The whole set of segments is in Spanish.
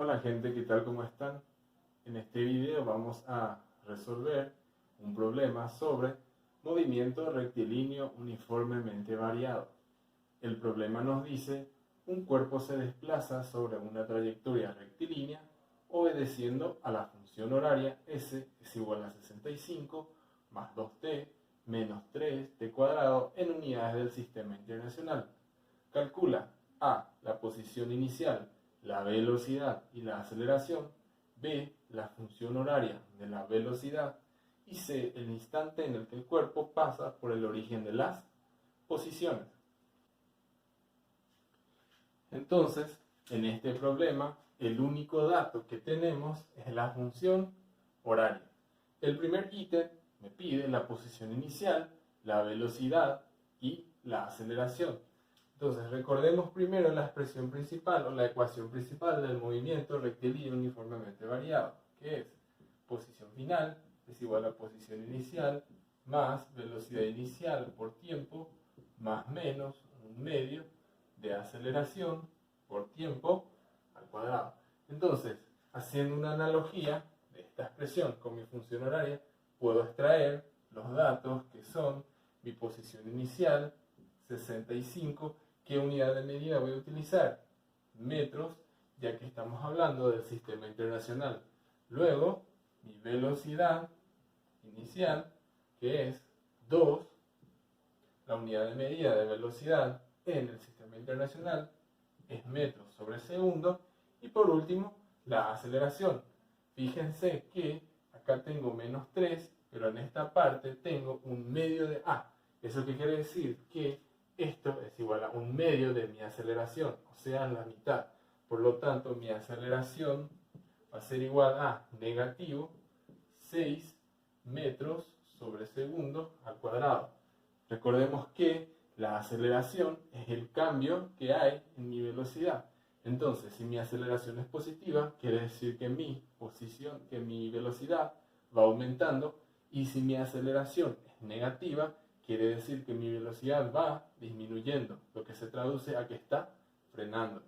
Hola gente, ¿qué tal? ¿Cómo están? En este video vamos a resolver un problema sobre movimiento rectilíneo uniformemente variado. El problema nos dice, un cuerpo se desplaza sobre una trayectoria rectilínea obedeciendo a la función horaria S es igual a 65 más 2t menos 3t cuadrado en unidades del sistema internacional. Calcula A, la posición inicial, la velocidad y la aceleración, B, la función horaria de la velocidad y C, el instante en el que el cuerpo pasa por el origen de las posiciones. Entonces, en este problema, el único dato que tenemos es la función horaria. El primer ítem me pide la posición inicial, la velocidad y la aceleración. Entonces, recordemos primero la expresión principal o la ecuación principal del movimiento rectilíneo uniformemente variado, que es posición final es igual a posición inicial más velocidad inicial por tiempo más menos un medio de aceleración por tiempo al cuadrado. Entonces, haciendo una analogía de esta expresión con mi función horaria, puedo extraer los datos que son mi posición inicial, 65, ¿qué unidad de medida voy a utilizar? Metros, ya que estamos hablando del sistema internacional. Luego, mi velocidad inicial, que es 2, la unidad de medida de velocidad en el sistema internacional es metros sobre segundo. Y por último, la aceleración. Fíjense que acá tengo menos 3, pero en esta parte tengo un medio de A. ¿Eso qué quiere decir? Que esto es igual a un medio de mi aceleración, o sea, la mitad. Por lo tanto, mi aceleración va a ser igual a negativo 6 metros sobre segundo al cuadrado. Recordemos que la aceleración es el cambio que hay en mi velocidad. Entonces, si mi aceleración es positiva, quiere decir que mi velocidad va aumentando, y si mi aceleración es negativa, quiere decir que mi velocidad va disminuyendo, lo que se traduce a que está frenando.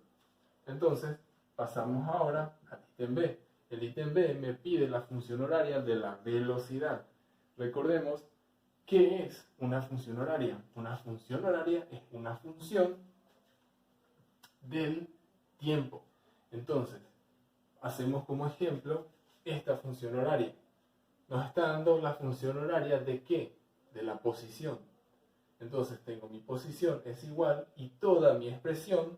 Entonces, pasamos ahora al ítem B. El ítem B me pide la función horaria de la velocidad. Recordemos, ¿qué es una función horaria? Una función horaria es una función del tiempo. Entonces, hacemos como ejemplo esta función horaria. Nos está dando la función horaria ¿de qué? De la posición. Entonces tengo mi posición es igual y toda mi expresión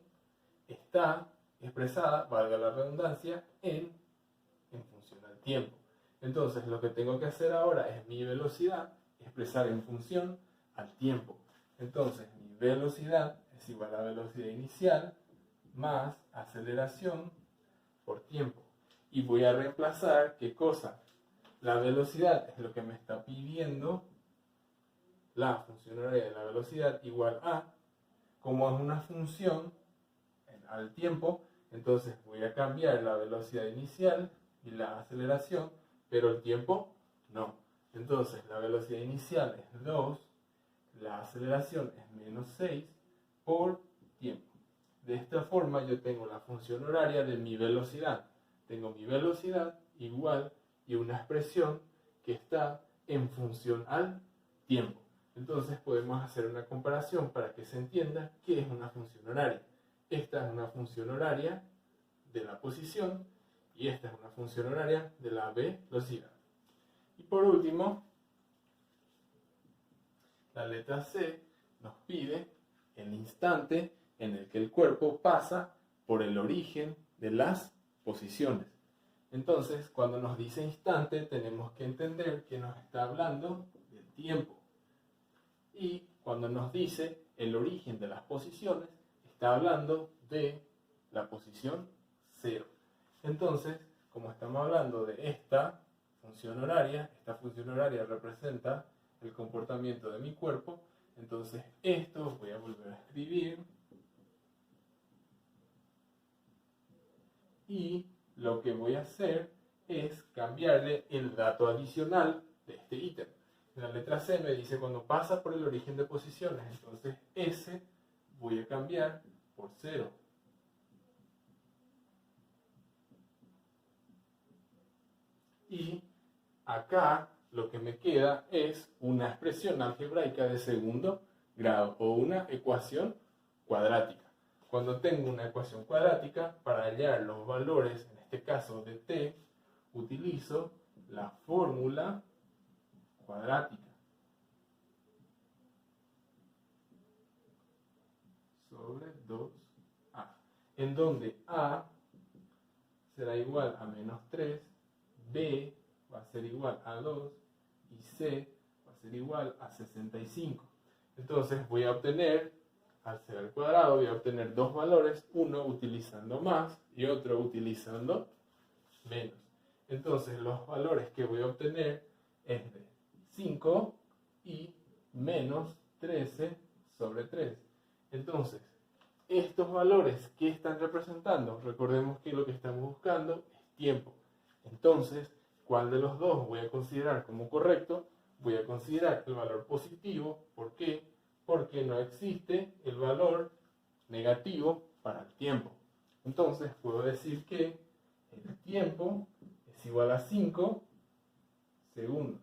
está expresada, valga la redundancia, en función al tiempo. Entonces lo que tengo que hacer ahora es mi velocidad expresar en función al tiempo. Entonces mi velocidad es igual a velocidad inicial más aceleración por tiempo. Y voy a reemplazar, ¿qué cosa? La velocidad es lo que me está pidiendo la función horaria de la velocidad igual a, como es una función al tiempo, entonces voy a cambiar la velocidad inicial y la aceleración, pero el tiempo no. Entonces la velocidad inicial es 2, la aceleración es menos 6 por tiempo. De esta forma yo tengo la función horaria de mi velocidad. Tengo mi velocidad igual y una expresión que está en función al tiempo. Entonces podemos hacer una comparación para que se entienda qué es una función horaria. Esta es una función horaria de la posición y esta es una función horaria de la velocidad. Y por último, la letra C nos pide el instante en el que el cuerpo pasa por el origen de las posiciones. Entonces, cuando nos dice instante, tenemos que entender que nos está hablando del tiempo. Y cuando nos dice el origen de las posiciones, está hablando de la posición 0. Entonces, como estamos hablando de esta función horaria representa el comportamiento de mi cuerpo, entonces esto voy a volver a escribir y lo que voy a hacer es cambiarle el dato adicional de este ítem. En la letra C me dice cuando pasa por el origen de posiciones, entonces S voy a cambiar por 0. Y acá lo que me queda es una expresión algebraica de segundo grado o una ecuación cuadrática. Cuando tengo una ecuación cuadrática, para hallar los valores, en este caso de t, utilizo la fórmula cuadrática sobre 2a, en donde a será igual a menos 3, b va a ser igual a 2 y c va a ser igual a 65. Entonces voy a obtener, al ser al cuadrado, voy a obtener dos valores, uno utilizando más y otro utilizando menos. Entonces los valores que voy a obtener es de 5 y menos 13 sobre 3. Entonces, estos valores, ¿qué están representando? Recordemos que lo que estamos buscando es tiempo. Entonces, ¿cuál de los dos voy a considerar como correcto? Voy a considerar el valor positivo. ¿Por qué? Porque no existe el valor negativo para el tiempo. Entonces, puedo decir que el tiempo es igual a 5 segundos.